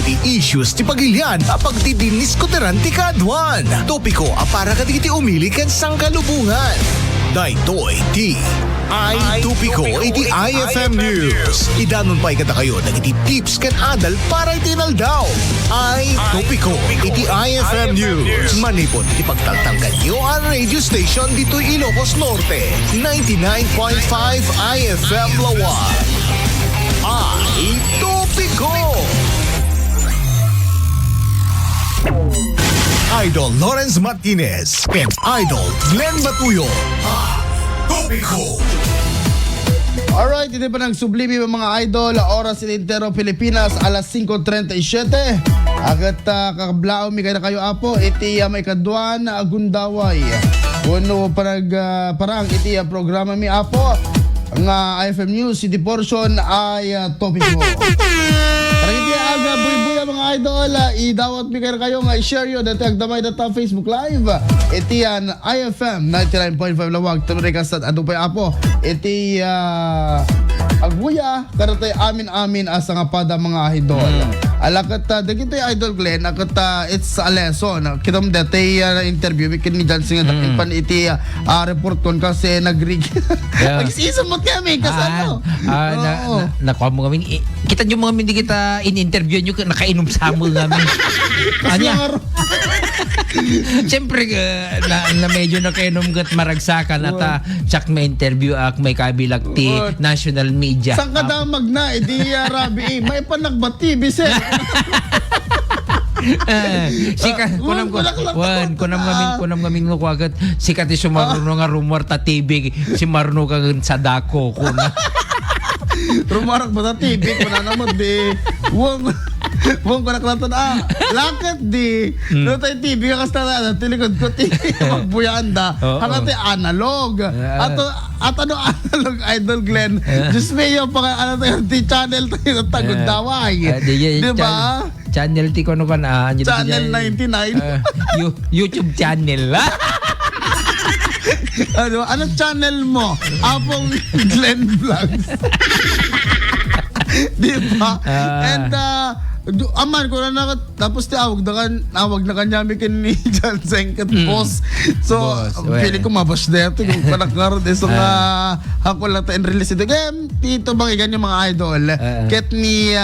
iti issues ti pagilian apag ti diniskoteran ti kadwan. Topiko para kaditi umili ken sangkalubungan. Daytoy ti ay Tupiko iti IFM News. Idanon pa ikata kayo ng iti tips ken adal para iti naldaw. Ay Tupiko iti IFM News. Manipon iti pagtaltang kanyo ang radio station dito Ilocos Norte. 99.5 IFM Lawan. Ay Tupiko. Idol Lawrence Martinez and Idol Glenn Batuyo. Topiko. Alright, hindi pa nagsublimi mga idol. Oras in Intero Pilipinas, alas 5:37. Agat kakablao mi kaya kayo apo. Iti may kadwan agundaway. Kuno parang iti programa mi apo. Ang IFM News, iti portion ay Topiko. Parang iti aga buy-buy mga idol. Idawat mi kayo nga i-share yun. Dati agdamay data Facebook Live. Iti yan IFM 99.5 lawag. Tanuray kasat ano pa apo. Iti agbuya karatay amin asa nga pada mga idol. Alakat dagito idol Glenn akat it's a lesson. Kitam dati interview mi kin ni Johnson nga dakin pan iti report kon kasi nagrig. Nagsisim mo kami kasano. Nakuha mo kami. Kita nyo mga hindi kita in-interview nyo nakainom sa mo namin. Anya? Siyempre na medyo nakainom gat maragsakan at tsak may interview ak may kabilag ti national media. Saan ka damag na? Di rabi may panagbati biset. Sika kunam ngamin mo kwagat sika ti sumarno nga rumor ta TV si Marno kag sa dako kuna. Rumarak ba ta TV kuna naman di. Wong ko naklatan lakat di. No tay TV ka kasta tilikod ko ti magbuyanda. Hangati analog. At ano analog idol Glenn. Just mayo pa ano tayo ti channel tayo tagundaway. Di ba? Channel ti kono kan Channel 99. YouTube channel. Ano channel mo? Apong Glenn Vlogs. Di ba? And aman ko na tapos ti awag na kanya mi kin ni John Senket boss. So pili ko mabash dito kung panakaro so nga ako lang ta release ito game tito bang ganyan mga idol ket ni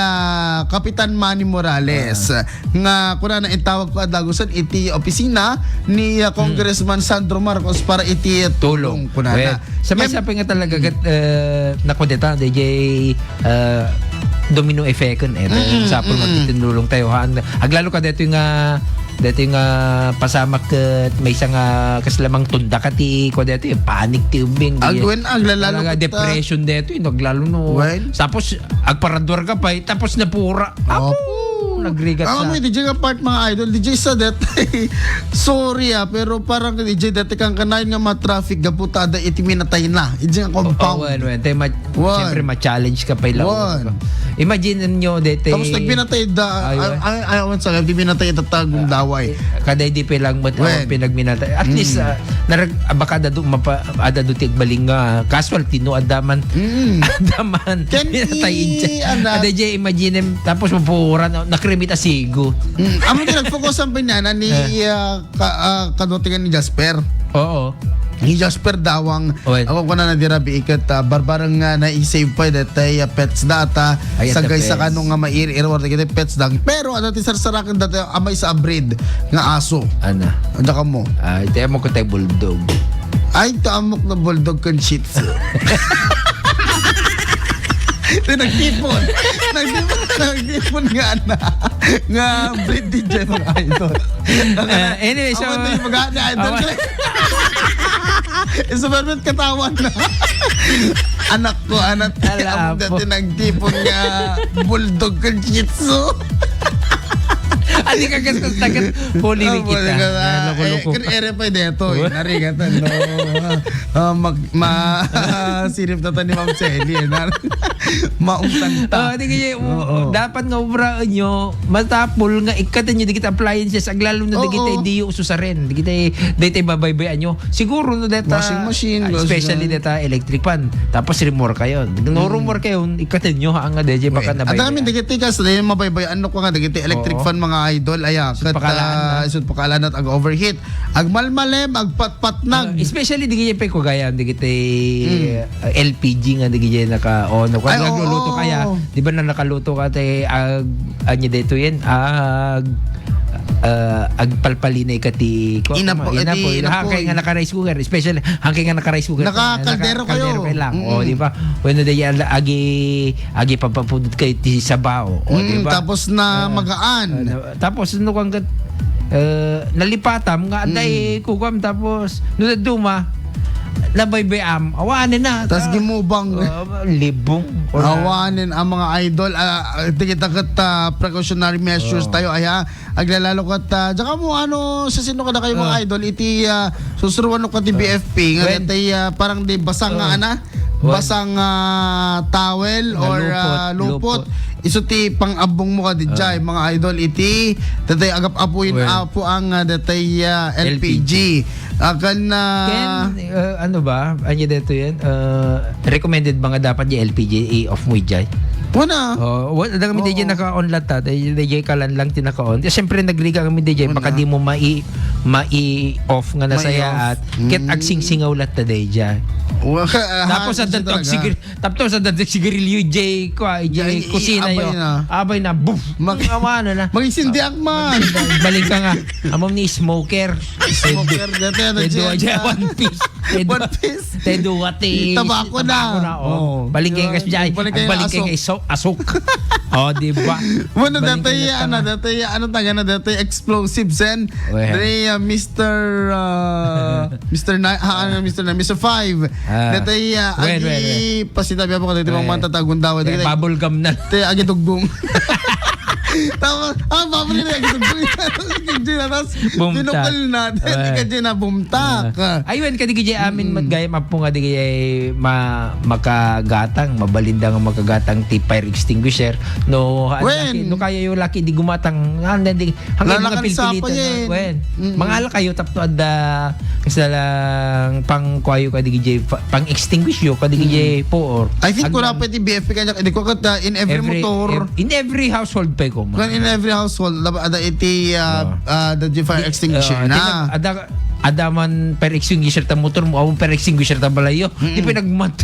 Kapitan Manny Morales nga kuna na itawag ko adagusan iti opisina ni Congressman Sandro Marcos para iti tulong kuna na sa may sapi nga talaga nako deta DJ domino effect sa pul magtitinulong tayo aglalo ka dito nga pasamak may isang kaslamang tunda ka ti ko dito panic ti ubing aglalalo ka depression dito aglalo no tapos agparador ka pa tapos napura nagrigat sa. May DJ nga part mga idol, DJ sa det. Sorry pero parang DJ dati kang kanayon nga ma-traffic gaputada iti minatay na. DJ nga compound. Siyempre ma-challenge ka pa ilang. Imagine nyo dati. Tapos nagpinatay ayaw sa gabi pinatay tatagong daway. Kada di pa lang pinagminatay. At least baka adado ti baling casual tino adaman. Pinatay incha. DJ imagine tapos mapura nakrimita sigo. Amo din nag-focus ang pinyana ni kadotingan ni Jasper. Oo. Ni Jasper dawang ako ko na nadirabi ikat barbarang nga na-save pa datay pets data sagay sa kanong nga mair-irward kita pets dang pero ano ti sarsarakan dati amay sa breed nga aso ana ka mo ite mo ko tay bulldog ay tamok na bulldog kan shih tzu. Nagtipon nga breed DJ mga idol. Anyway, so ako yung mga idol Superman katawan na. Anak ko dati nagtipon nga bulldog kan shih tzu. Adi ka gastos tagat huli ni kita. Loko-loko. Ere pa dito. Narigatan. Sirip na ni Ma'am Selly. Maungtanta. Di kaya, dapat nga ubraan nyo, matapol nga, ikatan nyo, di kita appliances, aglalo na di kita di uso sa rin. Di kita babaybayan nyo. Siguro, no, data, Washing machine, especially data electric pan. Tapos remore kayo. No remore kayo, ikatan nyo, ang nga, DJ, baka At nabaybayan. namin digiti ka sa yung mabaybayan ko nga digiti electric fan mga idol aya Isut pakalaan na. isut pakalaan at ag overheat ag malmalem ag patpatnag Especially di kaya ko gaya di kita LPG nga di kaya naka-on. Kung Ay, nagluluto oo. kaya, di ba na nakaluto ka te anya dito yan agpalpalinay ka ti Inapo, hangkay nga naka-rice cooker, especially hangkay nga naka-rice cooker, Naka-kaldero kayo. lang, o di ba, when the agi papapudot kay ti sabaw, o di ba, tapos na magaan. tapos no kang nalipatam nga day kukam, tapos no duma nabaybayam awanin na Tas gimubang. libong Awanin ang mga idol. Tikitakat precautionary measures tayo. Aya, aglalalo kat. Tsaka mo sa sino ka na kayo mga idol. Iti susuruan ka ti BFP. Nga tay parang di basang nga basang towel or lupot. Iso ti pang-abong mo ka di dyan, mga idol. Iti tatay agap-apuin apo ang datay LPG. Akan ano ba anya dito yan recommended ba nga dapat yung LPG off mo dyan. Wala. Wala kami DJ naka-on lahat DJ kalan lang tinaka-on. Siyempre nagliga kami DJ baka di mo mai-off nga na saya at ket agsing-singaw lahat ta DJ. Tapos sa dadag sigarilyo J kusina yo. Abay na boom. Ano na. Mag-isindi akman. Balik ka nga. Amom ni smoker. Smoker dati na Tedo aja one piece. One piece. Tedo ati. Tabako na. Balik kayo kasi dyan. Balik kayo asok. Di ba? Bueno, dati ano taga na dati explosives and Mr. 5. Dati agi pasitabi ako dati mga mantatagong daw. Bubble gum na. Dati agi tugbong. Tapos, babali na agi tugbong. Tapos, pinukal na. Dati ka dyan na bumtak. Ayun, kadi kaya amin magayam apo nga di kaya makagatang, mabalindang ang makagatang ti fire extinguisher. No kaya yung laki di gumatang hanggang mga pilpilito. Mga ala kayo tapno adda kasi lang pang kwayo kadi kaya pang extinguish yo kadi kaya po or I think kung dapat i-BFP kanya, hindi ko kata in every motor. In every household pa ko. In every household, ada iti the fire extinguisher na. Ada man per extinguisher ta motor mo, awon per extinguisher ta balayo. Di pinagmat.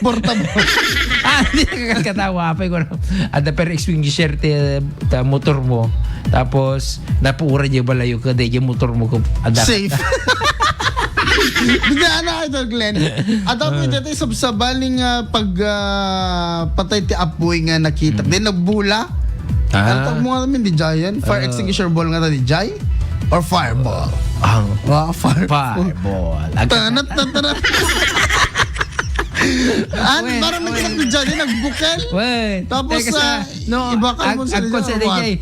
Portable. Di katawa pa ko. Ada per extinguisher ta motor mo. Tapos napuura niya balayo ka di motor mo ko ada. Safe. Bigla na ito, Glenn. Adam ito sabsabaling pag patay ti apoy nga nakita. Then nagbula. Ano mo nga namin di Giant? Fire extinguisher ball nga ta di Jai? Or fireball? Fireball. Tanat. Parang nagsak di Jai, nagbukel. Tapos iba ka mo sa DJ.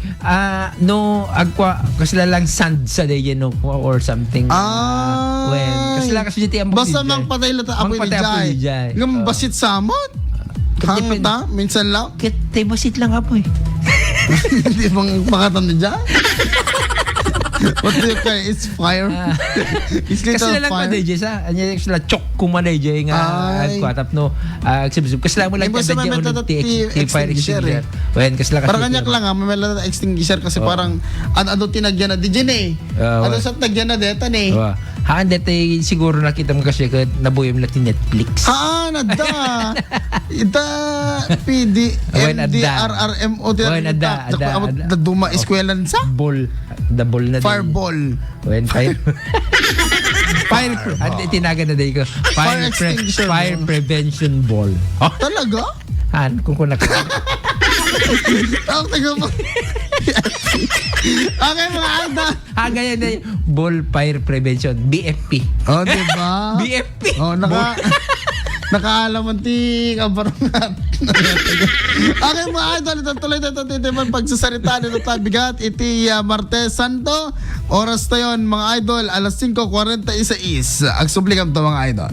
Kasi lang sand sa DJ no or something. Kasi lang kasi ang basta mang patay lata apoy ni Jai. Ngam basit samot. Hangata, minsan lang. Kete basit lang apoy. Hindi bang makatan ni Jai? What do you call it? It's fire. It's kasi little lang pa fire. DJ sa anya sila chok kuma DJ nga kwatap no agsibsib kasi lang mo lang Basta may method fire extinguisher. Kasi lang parang kanyak lang may method extinguisher kasi parang ano tinagyan na DJ eh. Ano sa tagyan na deta eh. Haan dito siguro nakita mo kasi nabuyom natin Netflix. Nada. Ita PD MDRRMO ada duma eskwelan sa the ball na fireball. Fire tinaga na dito ko. Fire prevention ball. Talaga? Han kung naka. Taga mo. Okay mga Alda. Ganyan na ball fire prevention BFP. Diba? BFP. Nakaalaman ti kabarangat. Okay mga idol, tuloy man pagsasarita nito bigat iti Martes Santo. Oras na yon mga idol, alas 5:46. Agsublikam to mga idol.